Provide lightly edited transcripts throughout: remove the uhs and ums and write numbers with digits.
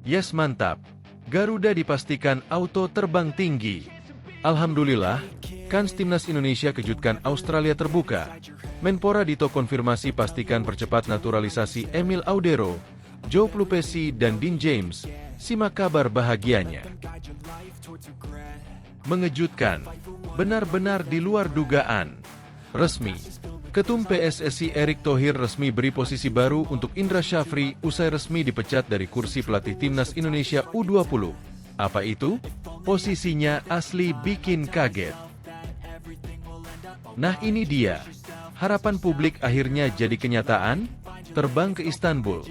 Yes, mantap. Garuda dipastikan auto terbang tinggi. Alhamdulillah, kans Timnas Indonesia kejutkan Australia terbuka. Menpora Dito konfirmasi pastikan percepat naturalisasi Emil Audero, Joe Plupesi dan Dean James. Simak kabar bahagianya. Mengejutkan, benar-benar di luar dugaan. Resmi, Ketum PSSI Erick Thohir resmi beri posisi baru untuk Indra Syafri usai resmi dipecat dari kursi pelatih Timnas Indonesia U20. Apa itu? Posisinya asli bikin kaget. Nah ini dia, harapan publik akhirnya jadi kenyataan. Terbang ke Istanbul,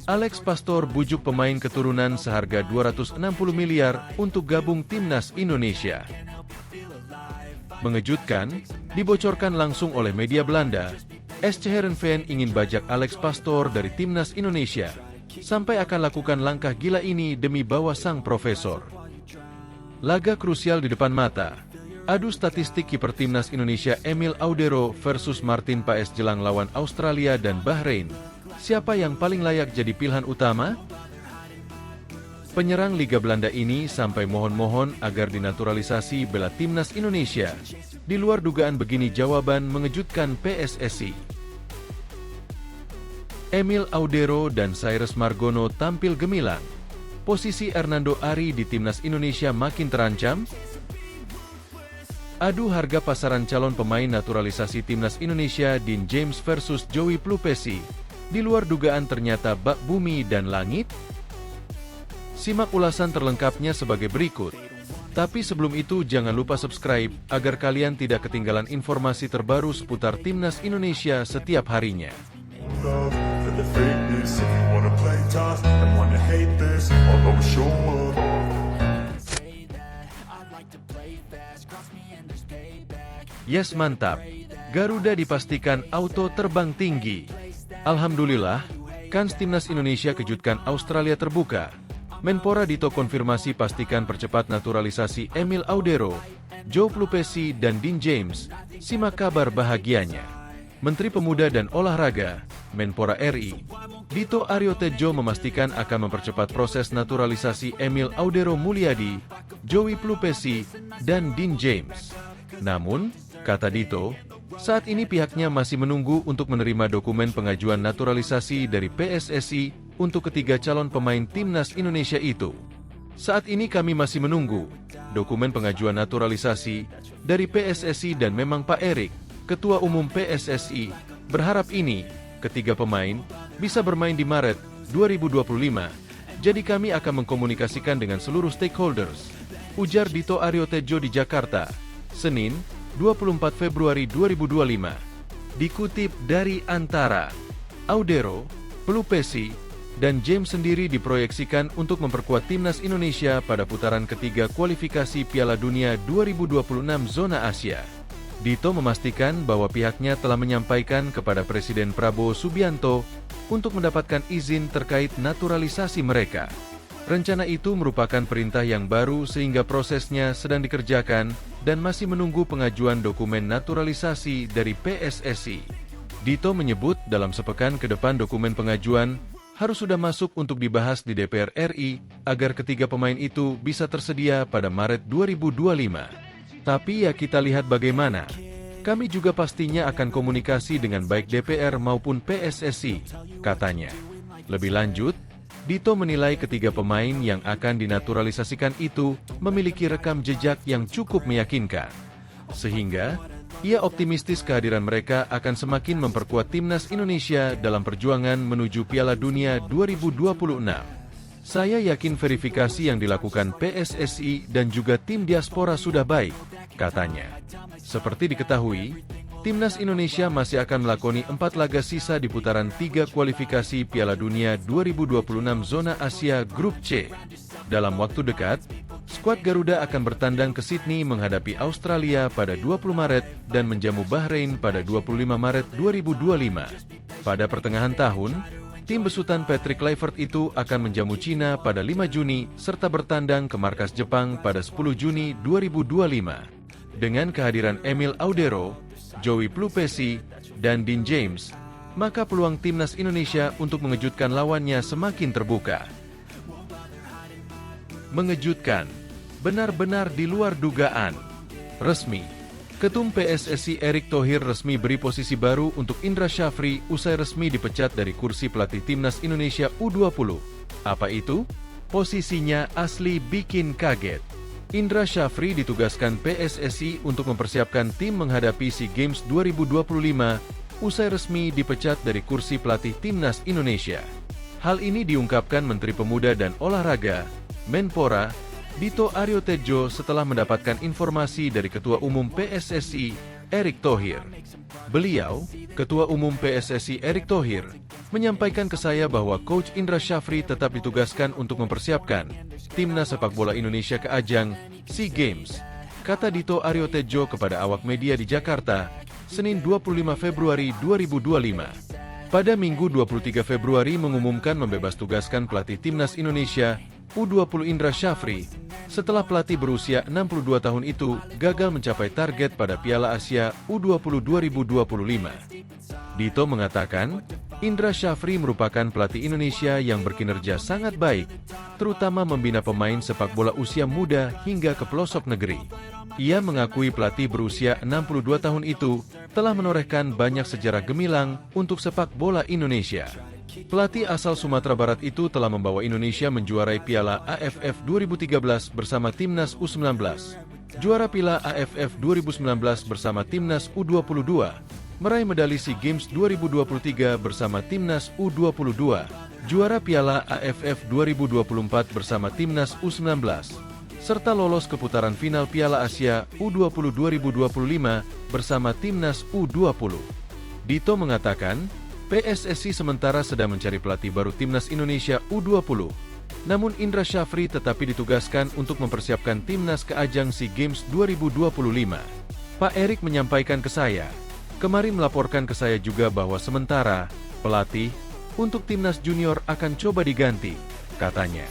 Alex Pastor bujuk pemain keturunan seharga 260 miliar untuk gabung Timnas Indonesia. Mengejutkan, dibocorkan langsung oleh media Belanda, SC Heerenveen ingin bajak Alex Pastor dari Timnas Indonesia, sampai akan lakukan langkah gila ini demi bawa sang profesor. Laga krusial di depan mata, adu statistik kiper Timnas Indonesia Emil Audero versus Martin Paes jelang lawan Australia dan Bahrain. Siapa yang paling layak jadi pilihan utama? Penyerang Liga Belanda ini sampai mohon-mohon agar dinaturalisasi bela Timnas Indonesia. Di luar dugaan begini jawaban mengejutkan PSSI. Emil Audero dan Cyrus Margono tampil gemilang. Posisi Hernando Ari di Timnas Indonesia makin terancam. Adu harga pasaran calon pemain naturalisasi Timnas Indonesia Dean James versus Joey Plupesi. Di luar dugaan ternyata bak bumi dan langit. Simak ulasan terlengkapnya sebagai berikut. Tapi sebelum itu jangan lupa subscribe, agar kalian tidak ketinggalan informasi terbaru seputar Timnas Indonesia setiap harinya. Yes, mantap. Garuda dipastikan auto terbang tinggi. Alhamdulillah, kans Timnas Indonesia kejutkan Australia terbuka. Menpora Dito konfirmasi pastikan percepat naturalisasi Emil Audero, Joe Plupesi dan Dean James. Simak kabar bahagianya. Menteri Pemuda dan Olahraga, Menpora RI, Dito Aryo Tejo memastikan akan mempercepat proses naturalisasi Emil Audero Mulyadi, Joey Plupesi, dan Dean James. Namun, kata Dito, saat ini pihaknya masih menunggu untuk menerima dokumen pengajuan naturalisasi dari PSSI untuk ketiga calon pemain Timnas Indonesia itu. Saat ini kami masih menunggu dokumen pengajuan naturalisasi dari PSSI dan memang Pak Erick, Ketua Umum PSSI, berharap ini, ketiga pemain, bisa bermain di Maret 2025. Jadi kami akan mengkomunikasikan dengan seluruh stakeholders, ujar Dito Aryo Tejo di Jakarta, Senin, 24 Februari 2025. Dikutip dari Antara, Audero, Plupesi, dan James sendiri diproyeksikan untuk memperkuat Timnas Indonesia pada putaran ketiga kualifikasi Piala Dunia 2026 zona Asia. Dito memastikan bahwa pihaknya telah menyampaikan kepada Presiden Prabowo Subianto untuk mendapatkan izin terkait naturalisasi mereka. Rencana itu merupakan perintah yang baru sehingga prosesnya sedang dikerjakan dan masih menunggu pengajuan dokumen naturalisasi dari PSSI. Dito menyebut dalam sepekan ke depan dokumen pengajuan harus sudah masuk untuk dibahas di DPR RI agar ketiga pemain itu bisa tersedia pada Maret 2025. Tapi ya kita lihat bagaimana. Kami juga pastinya akan komunikasi dengan baik DPR maupun PSSI, katanya. Lebih lanjut, Dito menilai ketiga pemain yang akan dinaturalisasikan itu memiliki rekam jejak yang cukup meyakinkan. Sehingga, ia optimistis kehadiran mereka akan semakin memperkuat Timnas Indonesia dalam perjuangan menuju Piala Dunia 2026. Saya yakin verifikasi yang dilakukan PSSI dan juga tim diaspora sudah baik, katanya. Seperti diketahui, Timnas Indonesia masih akan melakoni 4 laga sisa di putaran 3 kualifikasi Piala Dunia 2026 zona Asia Grup C. Dalam waktu dekat, skuad Garuda akan bertandang ke Sydney menghadapi Australia pada 20 Maret dan menjamu Bahrain pada 25 Maret 2025. Pada pertengahan tahun, tim besutan Patrick Kluivert itu akan menjamu Cina pada 5 Juni serta bertandang ke markas Jepang pada 10 Juni 2025. Dengan kehadiran Emil Audero, Joey Plupesi, dan Dean James, maka peluang Timnas Indonesia untuk mengejutkan lawannya semakin terbuka. Mengejutkan. Benar-benar di luar dugaan. Resmi. Ketum PSSI Erick Thohir resmi beri posisi baru untuk Indra Syafri usai resmi dipecat dari kursi pelatih Timnas Indonesia U20. Apa itu? Posisinya asli bikin kaget. Indra Syafri ditugaskan PSSI untuk mempersiapkan tim menghadapi SEA Games 2025 usai resmi dipecat dari kursi pelatih Timnas Indonesia. Hal ini diungkapkan Menteri Pemuda dan Olahraga, Menpora, Dito Aryo Tejo setelah mendapatkan informasi dari Ketua Umum PSSI, Erick Thohir. Beliau, Ketua Umum PSSI Erick Thohir, menyampaikan ke saya bahwa Coach Indra Syafri tetap ditugaskan untuk mempersiapkan Timnas Sepak Bola Indonesia ke ajang SEA Games, kata Dito Aryo Tejo kepada awak media di Jakarta, Senin 25 Februari 2025. Pada Minggu 23 Februari mengumumkan membebas tugaskan pelatih Timnas Indonesia U20 Indra Syafri, setelah pelatih berusia 62 tahun itu gagal mencapai target pada Piala Asia U20 2025. Dito mengatakan, Indra Syafri merupakan pelatih Indonesia yang berkinerja sangat baik, terutama membina pemain sepak bola usia muda hingga ke pelosok negeri. Ia mengakui pelatih berusia 62 tahun itu telah menorehkan banyak sejarah gemilang untuk sepak bola Indonesia. Pelatih asal Sumatera Barat itu telah membawa Indonesia menjuarai Piala AFF 2013 bersama Timnas U19, juara Piala AFF 2019 bersama Timnas U22, meraih medali SEA Games 2023 bersama Timnas U22, juara Piala AFF 2024 bersama Timnas U19, serta lolos ke putaran final Piala Asia U20 2025 bersama Timnas U20. Dito mengatakan, PSSI sementara sedang mencari pelatih baru Timnas Indonesia U20. Namun Indra Syafri tetapi ditugaskan untuk mempersiapkan Timnas ke ajang SEA Games 2025. Pak Erick menyampaikan ke saya, kemarin melaporkan ke saya juga bahwa sementara, pelatih, untuk Timnas Junior akan coba diganti, katanya.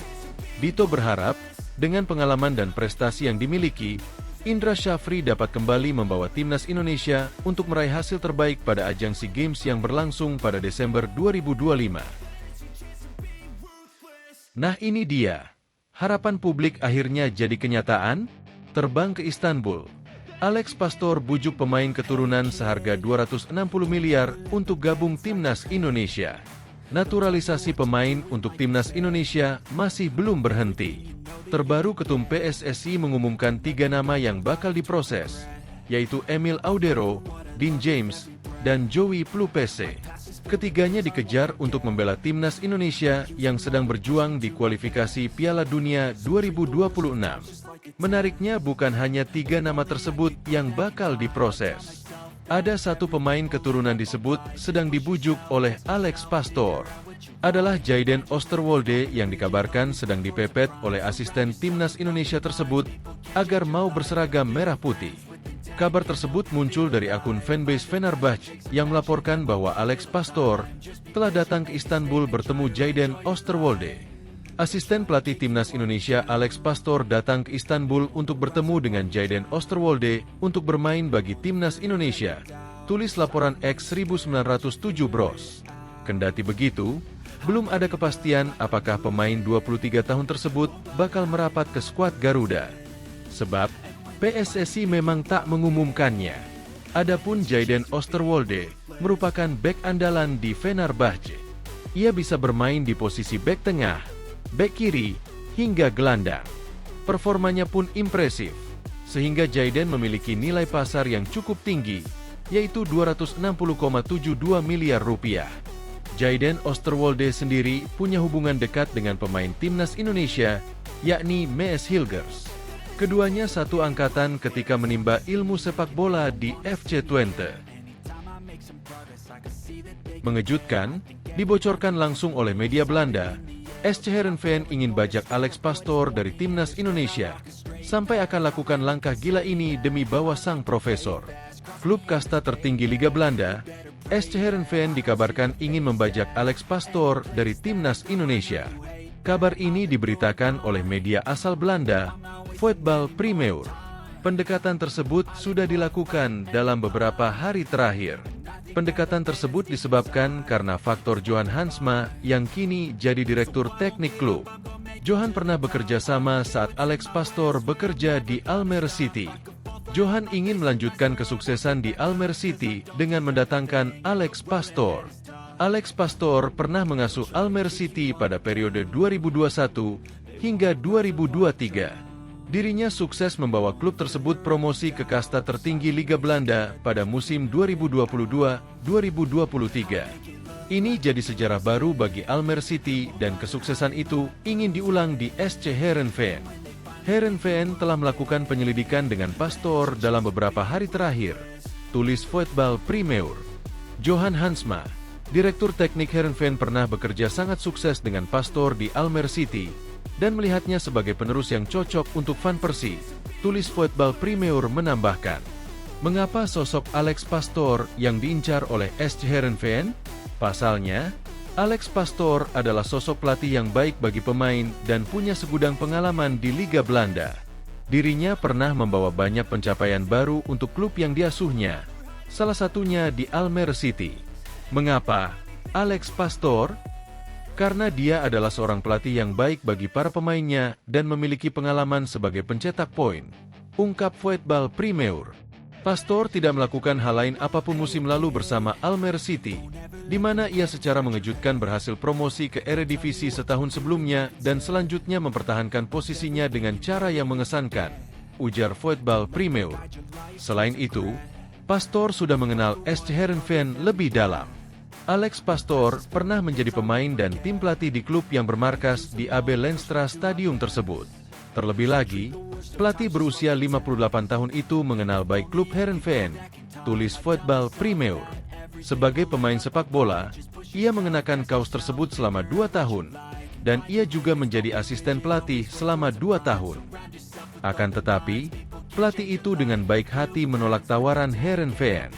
Dito berharap, dengan pengalaman dan prestasi yang dimiliki, Indra Syafri dapat kembali membawa Timnas Indonesia untuk meraih hasil terbaik pada ajang SEA Games yang berlangsung pada Desember 2025. Nah ini dia, harapan publik akhirnya jadi kenyataan, terbang ke Istanbul. Alex Pastor bujuk pemain keturunan seharga 260 miliar untuk gabung Timnas Indonesia. Naturalisasi pemain untuk Timnas Indonesia masih belum berhenti. Terbaru Ketum PSSI mengumumkan 3 nama yang bakal diproses, yaitu Emil Audero, Dean James, dan Joey Plupese. Ketiganya dikejar untuk membela Timnas Indonesia yang sedang berjuang di kualifikasi Piala Dunia 2026. Menariknya bukan hanya 3 nama tersebut yang bakal diproses. Ada 1 pemain keturunan disebut sedang dibujuk oleh Alex Pastor. Adalah Jayden Oosterwolde yang dikabarkan sedang dipepet oleh asisten Timnas Indonesia tersebut agar mau berseragam merah putih. Kabar tersebut muncul dari akun fanbase Fenerbahce yang melaporkan bahwa Alex Pastor telah datang ke Istanbul bertemu Jayden Oosterwolde. Asisten pelatih Timnas Indonesia Alex Pastor datang ke Istanbul untuk bertemu dengan Jayden Oosterwolde untuk bermain bagi Timnas Indonesia, tulis laporan X 1907 Bros. Kendati begitu, belum ada kepastian apakah pemain 23 tahun tersebut bakal merapat ke skuad Garuda. Sebab, PSSI memang tak mengumumkannya. Adapun Jayden Oosterwolde merupakan bek andalan di Fenerbahce. Ia bisa bermain di posisi bek tengah, bek kiri, hingga gelandang. Performanya pun impresif, sehingga Jayden memiliki nilai pasar yang cukup tinggi, yaitu 260,72 miliar rupiah. Jayden Oosterwolde sendiri punya hubungan dekat dengan pemain Timnas Indonesia, yakni Mees Hilgers. Keduanya satu angkatan ketika menimba ilmu sepak bola di FC Twente. Mengejutkan, dibocorkan langsung oleh media Belanda, SC Heerenveen ingin bajak Alex Pastor dari Timnas Indonesia, sampai akan lakukan langkah gila ini demi bawa sang profesor. Klub kasta tertinggi Liga Belanda, SC Heerenveen dikabarkan ingin membajak Alex Pastor dari Timnas Indonesia. Kabar ini diberitakan oleh media asal Belanda, Voetbal Primeur. Pendekatan tersebut sudah dilakukan dalam beberapa hari terakhir. Pendekatan tersebut disebabkan karena faktor Johan Hansma yang kini jadi direktur teknik klub. Johan pernah bekerja sama saat Alex Pastor bekerja di Almere City. Johan ingin melanjutkan kesuksesan di Almere City dengan mendatangkan Alex Pastor. Alex Pastor pernah mengasuh Almere City pada periode 2021 hingga 2023. Dirinya sukses membawa klub tersebut promosi ke kasta tertinggi Liga Belanda pada musim 2022-2023. Ini jadi sejarah baru bagi Almere City dan kesuksesan itu ingin diulang di SC Heerenveen. Heerenveen telah melakukan penyelidikan dengan Pastor dalam beberapa hari terakhir, tulis Voetbal Primeur. Johan Hansma, Direktur Teknik Heerenveen, pernah bekerja sangat sukses dengan Pastor di Almere City dan melihatnya sebagai penerus yang cocok untuk Van Persie, tulis Voetbal Primeur menambahkan. Mengapa sosok Alex Pastor yang diincar oleh SC Heerenveen? Pasalnya, Alex Pastor adalah sosok pelatih yang baik bagi pemain dan punya segudang pengalaman di Liga Belanda. Dirinya pernah membawa banyak pencapaian baru untuk klub yang diasuhnya, salah satunya di Almere City. Mengapa Alex Pastor? Karena dia adalah seorang pelatih yang baik bagi para pemainnya dan memiliki pengalaman sebagai pencetak poin, ungkap Voetbal Primeur. Pastor tidak melakukan hal lain apapun musim lalu bersama Almere City, di mana ia secara mengejutkan berhasil promosi ke Eredivisie setahun sebelumnya dan selanjutnya mempertahankan posisinya dengan cara yang mengesankan, ujar Voetbal Primeur. Selain itu, Pastor sudah mengenal SC Heerenveen lebih dalam. Alex Pastor pernah menjadi pemain dan tim pelatih di klub yang bermarkas di AB Lenstra Stadium tersebut. Terlebih lagi, pelatih berusia 58 tahun itu mengenal baik klub Heerenveen, tulis Voetbal Primeur. Sebagai pemain sepak bola, ia mengenakan kaos tersebut selama 2 tahun, dan ia juga menjadi asisten pelatih selama 2 tahun. Akan tetapi, pelatih itu dengan baik hati menolak tawaran Heerenveen.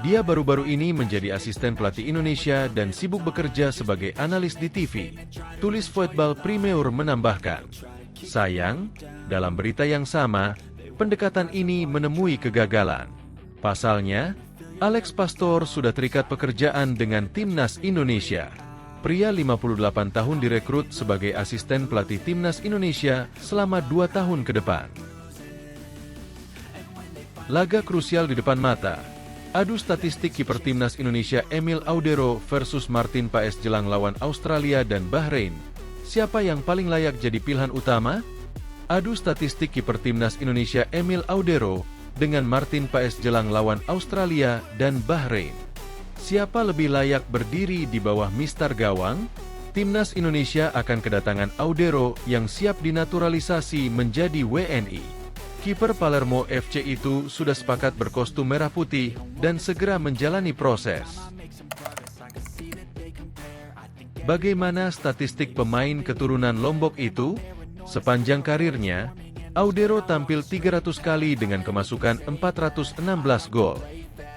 Dia baru-baru ini menjadi asisten pelatih Indonesia dan sibuk bekerja sebagai analis di TV, tulis Voetbal Primeur menambahkan. Sayang, dalam berita yang sama, pendekatan ini menemui kegagalan. Pasalnya, Alex Pastor sudah terikat pekerjaan dengan Timnas Indonesia. Pria 58 tahun direkrut sebagai asisten pelatih Timnas Indonesia selama 2 tahun ke depan. Laga krusial di depan mata. Adu statistik kiper Timnas Indonesia Emil Audero versus Martin Paes jelang lawan Australia dan Bahrain. Siapa yang paling layak jadi pilihan utama? Adu statistik kiper Timnas Indonesia Emil Audero dengan Martin Paes jelang lawan Australia dan Bahrain. Siapa lebih layak berdiri di bawah mistar gawang? Timnas Indonesia akan kedatangan Audero yang siap dinaturalisasi menjadi WNI. Kiper Palermo FC itu sudah sepakat berkostum merah putih dan segera menjalani proses. Bagaimana statistik pemain keturunan Lombok itu? Sepanjang karirnya, Audero tampil 300 kali dengan kemasukan 416 gol.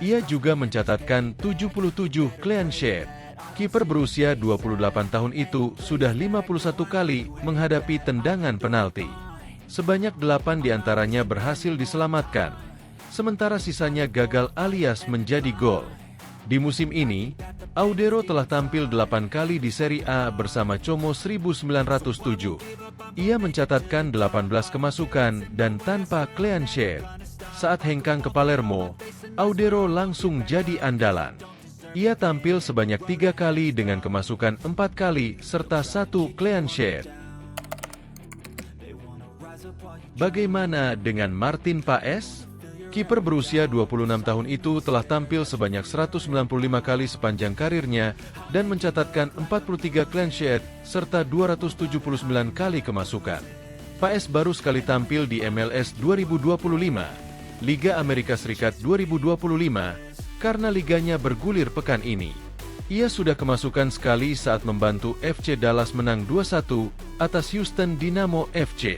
Ia juga mencatatkan 77 clean sheet. Kiper berusia 28 tahun itu sudah 51 kali menghadapi tendangan penalti. Sebanyak 8 diantaranya berhasil diselamatkan, sementara sisanya gagal alias menjadi gol. Di musim ini, Audero telah tampil 8 kali di Serie A bersama Como 1907. Ia mencatatkan 18 kemasukan dan tanpa clean sheet. Saat hengkang ke Palermo, Audero langsung jadi andalan. Ia tampil sebanyak 3 kali dengan kemasukan 4 kali serta 1 clean sheet. Bagaimana dengan Martin Paes? Kiper berusia 26 tahun itu telah tampil sebanyak 195 kali sepanjang karirnya dan mencatatkan 43 clean sheet serta 279 kali kemasukan. Paes baru sekali tampil di MLS 2025, Liga Amerika Serikat 2025, karena liganya bergulir pekan ini. Ia sudah kemasukan sekali saat membantu FC Dallas menang 2-1 atas Houston Dynamo FC.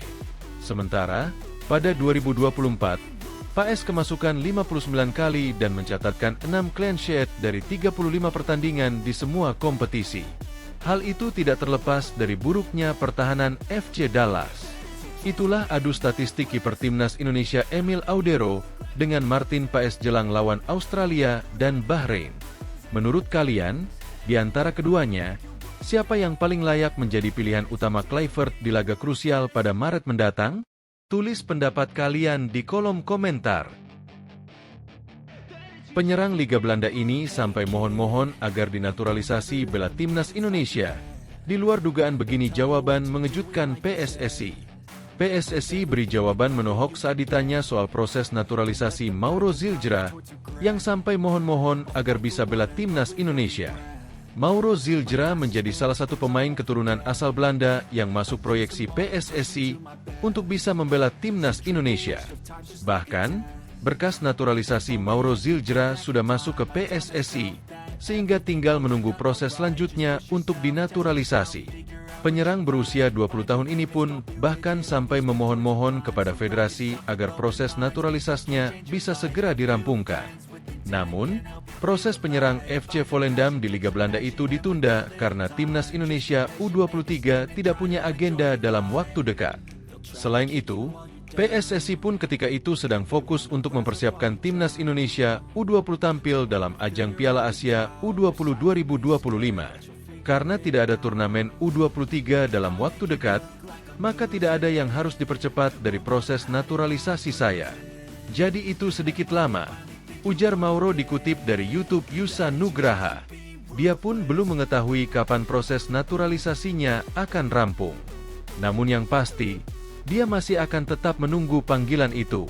Sementara, pada 2024, Paes kemasukan 59 kali dan mencatatkan 6 clean sheet dari 35 pertandingan di semua kompetisi. Hal itu tidak terlepas dari buruknya pertahanan FC Dallas. Itulah adu statistik kiper Timnas Indonesia Emil Audero dengan Martin Paes jelang lawan Australia dan Bahrain. Menurut kalian, di antara keduanya, Siapa yang paling layak menjadi pilihan utama Kluivert di laga krusial pada Maret mendatang? Tulis pendapat kalian di kolom komentar. Penyerang Liga Belanda ini sampai mohon-mohon agar dinaturalisasi bela timnas Indonesia. Di luar dugaan begini jawaban mengejutkan PSSI. PSSI beri jawaban menohok saat ditanya soal proses naturalisasi Mauro Zilgera yang sampai mohon-mohon agar bisa bela timnas Indonesia. Mauro Zilgera menjadi salah satu pemain keturunan asal Belanda yang masuk proyeksi PSSI untuk bisa membela timnas Indonesia. Bahkan, berkas naturalisasi Mauro Zilgera sudah masuk ke PSSI, sehingga tinggal menunggu proses selanjutnya untuk dinaturalisasi. Penyerang berusia 20 tahun ini pun bahkan sampai memohon-mohon kepada federasi agar proses naturalisasinya bisa segera dirampungkan. Namun, proses penyerang FC Volendam di Liga Belanda itu ditunda karena timnas Indonesia U23 tidak punya agenda dalam waktu dekat. Selain itu, PSSI pun ketika itu sedang fokus untuk mempersiapkan timnas Indonesia U20 tampil dalam ajang Piala Asia U20 2025. Karena tidak ada turnamen U23 dalam waktu dekat, maka tidak ada yang harus dipercepat dari proses naturalisasi saya. Jadi itu sedikit lama, ujar Mauro dikutip dari YouTube Yusa Nugraha. Dia pun belum mengetahui kapan proses naturalisasinya akan rampung. Namun yang pasti, dia masih akan tetap menunggu panggilan itu.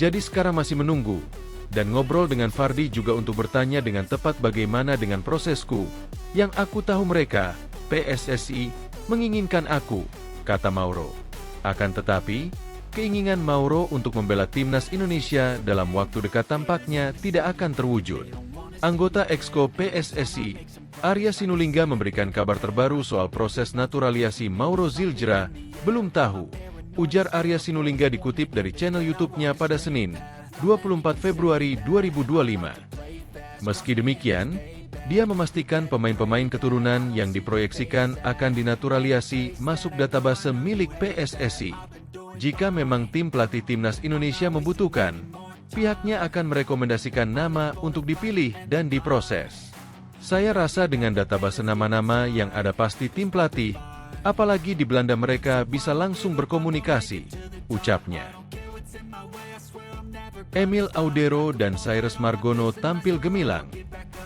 Jadi sekarang masih menunggu. Dan ngobrol dengan Fardi juga untuk bertanya dengan tepat bagaimana dengan prosesku. Yang aku tahu mereka, PSSI, menginginkan aku, kata Mauro. Akan tetapi, keinginan Mauro untuk membela timnas Indonesia dalam waktu dekat tampaknya tidak akan terwujud. Anggota Exco PSSI, Arya Sinulinga memberikan kabar terbaru soal proses naturalisasi Mauro Zilgera, belum tahu. Ujar Arya Sinulinga dikutip dari channel YouTube-nya pada Senin, 24 Februari 2025. Meski demikian, dia memastikan pemain-pemain keturunan yang diproyeksikan akan dinaturalisasi masuk database milik PSSI. Jika memang tim pelatih timnas Indonesia membutuhkan, pihaknya akan merekomendasikan nama untuk dipilih dan diproses. Saya rasa dengan database nama-nama yang ada pasti tim pelatih, apalagi di Belanda mereka bisa langsung berkomunikasi, ucapnya. Emil Audero dan Cyrus Margono tampil gemilang.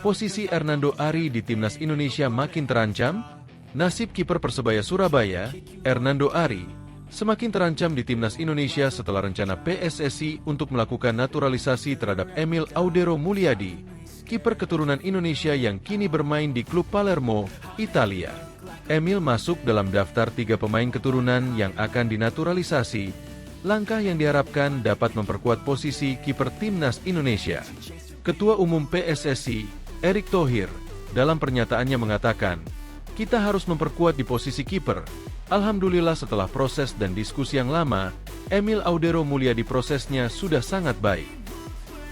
Posisi Hernando Ari di timnas Indonesia makin terancam. Nasib kiper Persebaya Surabaya, Hernando Ari, semakin terancam di timnas Indonesia setelah rencana PSSI untuk melakukan naturalisasi terhadap Emil Audero Mulyadi, kiper keturunan Indonesia yang kini bermain di klub Palermo, Italia. Emil masuk dalam daftar 3 pemain keturunan yang akan dinaturalisasi, langkah yang diharapkan dapat memperkuat posisi kiper timnas Indonesia. Ketua Umum PSSI, Erick Thohir, dalam pernyataannya mengatakan, kita harus memperkuat di posisi kiper. Alhamdulillah setelah proses dan diskusi yang lama, Emil Audero Mulyadi prosesnya sudah sangat baik.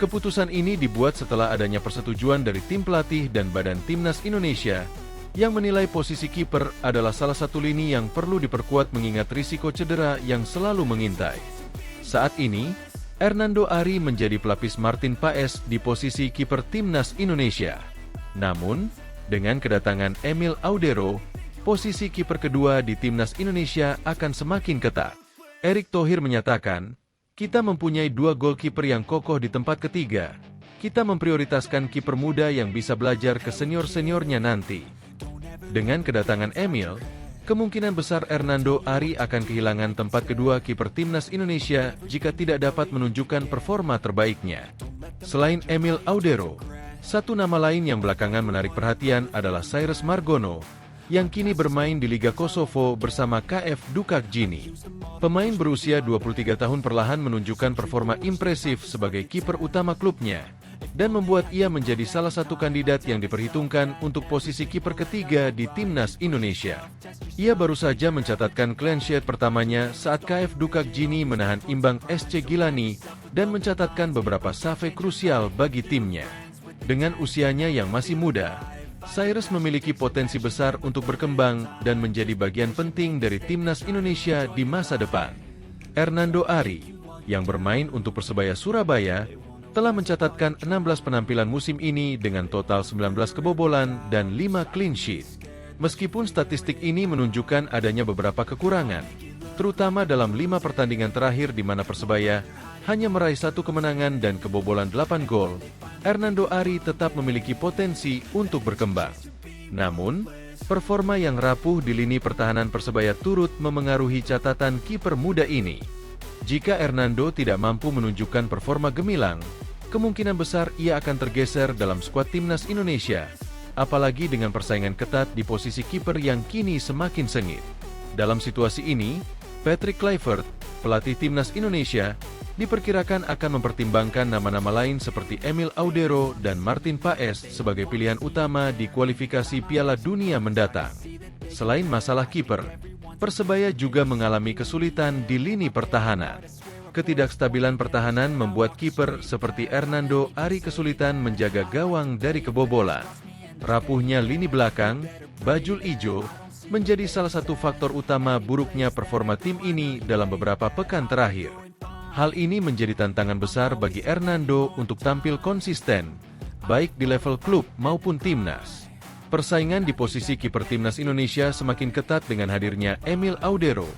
Keputusan ini dibuat setelah adanya persetujuan dari tim pelatih dan badan timnas Indonesia, yang menilai posisi kiper adalah salah satu lini yang perlu diperkuat mengingat risiko cedera yang selalu mengintai. Saat ini, Hernando Ari menjadi pelapis Martin Paes di posisi kiper timnas Indonesia. Namun, dengan kedatangan Emil Audero, posisi kiper kedua di timnas Indonesia akan semakin ketat. Erick Thohir menyatakan, kita mempunyai 2 golkiper yang kokoh di tempat ketiga. Kita memprioritaskan kiper muda yang bisa belajar ke senior-seniornya nanti. Dengan kedatangan Emil, kemungkinan besar Hernando Ari akan kehilangan tempat kedua kiper timnas Indonesia jika tidak dapat menunjukkan performa terbaiknya. Selain Emil Audero, satu nama lain yang belakangan menarik perhatian adalah Cyrus Margono, yang kini bermain di Liga Kosovo bersama KF Dukakjini. Pemain berusia 23 tahun perlahan menunjukkan performa impresif sebagai kiper utama klubnya, dan membuat ia menjadi salah satu kandidat yang diperhitungkan untuk posisi kiper ketiga di timnas Indonesia. Ia baru saja mencatatkan clean sheet pertamanya saat KF Dukakjini menahan imbang SC Gilani dan mencatatkan beberapa save krusial bagi timnya. Dengan usianya yang masih muda, Cyrus memiliki potensi besar untuk berkembang dan menjadi bagian penting dari timnas Indonesia di masa depan. Hernando Ari, yang bermain untuk Persebaya Surabaya, telah mencatatkan 16 penampilan musim ini dengan total 19 kebobolan dan 5 clean sheet. Meskipun statistik ini menunjukkan adanya beberapa kekurangan, terutama dalam 5 pertandingan terakhir di mana Persebaya hanya meraih 1 kemenangan dan kebobolan 8 gol, Hernando Ari tetap memiliki potensi untuk berkembang. Namun, performa yang rapuh di lini pertahanan Persebaya turut memengaruhi catatan kiper muda ini. Jika Hernando tidak mampu menunjukkan performa gemilang, kemungkinan besar ia akan tergeser dalam skuad timnas Indonesia, apalagi dengan persaingan ketat di posisi kiper yang kini semakin sengit. Dalam situasi ini, Patrick Kluivert, pelatih timnas Indonesia, diperkirakan akan mempertimbangkan nama-nama lain seperti Emil Audero dan Martin Paes sebagai pilihan utama di kualifikasi Piala Dunia mendatang. Selain masalah kiper, Persebaya juga mengalami kesulitan di lini pertahanan. Ketidakstabilan pertahanan membuat kiper seperti Hernando Ari kesulitan menjaga gawang dari kebobolan. Rapuhnya lini belakang, Bajul Ijo, menjadi salah satu faktor utama buruknya performa tim ini dalam beberapa pekan terakhir. Hal ini menjadi tantangan besar bagi Hernando untuk tampil konsisten, baik di level klub maupun timnas. Persaingan di posisi kiper timnas Indonesia semakin ketat dengan hadirnya Emil Audero,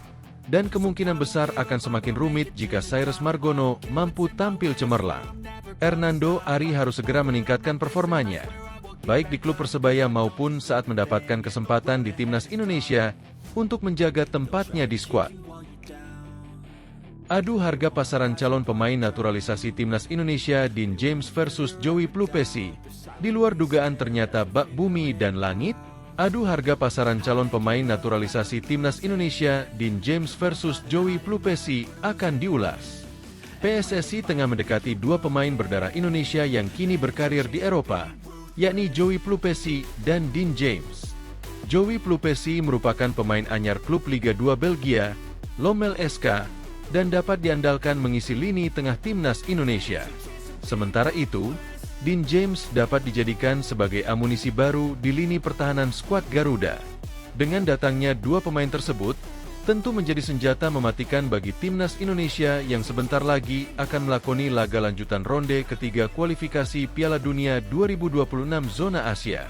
dan kemungkinan besar akan semakin rumit jika Cyrus Margono mampu tampil cemerlang. Hernando Ari harus segera meningkatkan performanya, baik di klub Persebaya maupun saat mendapatkan kesempatan di timnas Indonesia untuk menjaga tempatnya di skuad. Adu harga pasaran calon pemain naturalisasi timnas Indonesia Dean James versus Joey Plupesi. Di luar dugaan ternyata bak bumi dan langit. Adu harga pasaran calon pemain naturalisasi timnas Indonesia Dean James versus Joey Plupesi akan diulas. PSSI tengah mendekati 2 pemain berdarah Indonesia yang kini berkarir di Eropa, yakni Joey Plupesi dan Dean James. Joey Plupesi merupakan pemain anyar klub Liga 2 Belgia, Lommel SK, dan dapat diandalkan mengisi lini tengah timnas Indonesia. Sementara itu, Dean James dapat dijadikan sebagai amunisi baru di lini pertahanan skuad Garuda. Dengan datangnya 2 pemain tersebut, tentu menjadi senjata mematikan bagi timnas Indonesia yang sebentar lagi akan melakoni laga lanjutan ronde ketiga kualifikasi Piala Dunia 2026 zona Asia.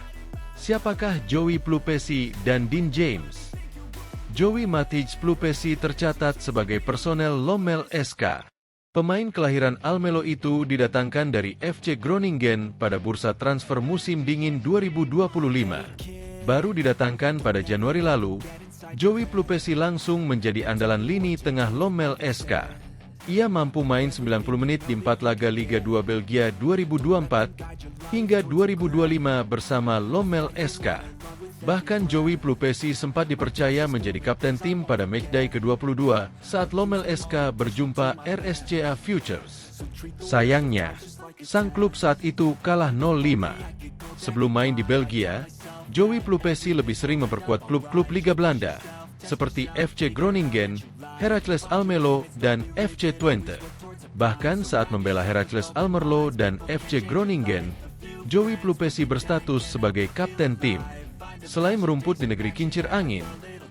Siapakah Joey Plupesi dan Dean James? Joey Matthijs Plupesi tercatat sebagai personel Lommel SK. Pemain kelahiran Almelo itu didatangkan dari FC Groningen pada bursa transfer musim dingin 2025. Baru didatangkan pada Januari lalu, Joey Plupesi langsung menjadi andalan lini tengah Lommel SK. Ia mampu main 90 menit di 4 laga Liga 2 Belgia 2024 hingga 2025 bersama Lommel SK. Bahkan Joey Plupesi sempat dipercaya menjadi kapten tim pada matchday ke-22 saat Lommel SK berjumpa RSCA Futures. Sayangnya, sang klub saat itu kalah 0-5. Sebelum main di Belgia, Joey Plupesi lebih sering memperkuat klub-klub Liga Belanda, seperti FC Groningen, Heracles Almelo, dan FC Twente. Bahkan saat membela Heracles Almelo dan FC Groningen, Joey Plupesi berstatus sebagai kapten tim. Selain merumput di negeri kincir angin,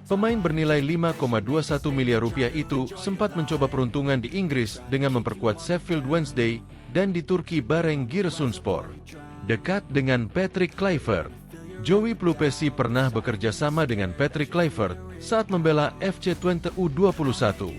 pemain bernilai 5,21 miliar rupiah itu sempat mencoba peruntungan di Inggris dengan memperkuat Sheffield Wednesday dan di Turki Bareng Giresunspor. Dekat dengan Patrick Kluivert, Joey Plupesi pernah bekerja sama dengan Patrick Kluivert saat membela FC Twente U21.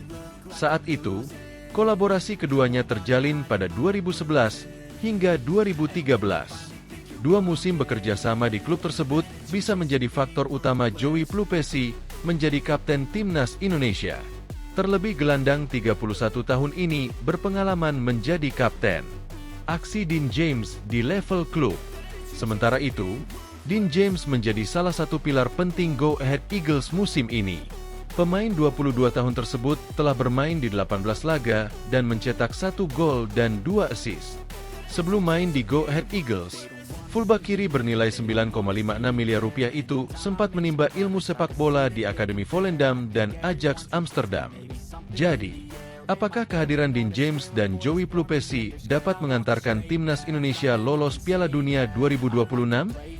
Saat itu, kolaborasi keduanya terjalin pada 2011 hingga 2013. 2 musim bekerja sama di klub tersebut bisa menjadi faktor utama Joey Plupesi menjadi kapten timnas Indonesia. Terlebih gelandang 31 tahun ini berpengalaman menjadi kapten. Aksi Dean James di level klub. Sementara itu, Dean James menjadi salah satu pilar penting Go Ahead Eagles musim ini. Pemain 22 tahun tersebut telah bermain di 18 laga dan mencetak 1 gol dan 2 assist. Sebelum main di Go Ahead Eagles, fullback kiri bernilai 9,56 miliar rupiah itu sempat menimba ilmu sepak bola di Akademi Volendam dan Ajax Amsterdam. Jadi, apakah kehadiran Dean James dan Joey Plupesi dapat mengantarkan timnas Indonesia lolos Piala Dunia 2026?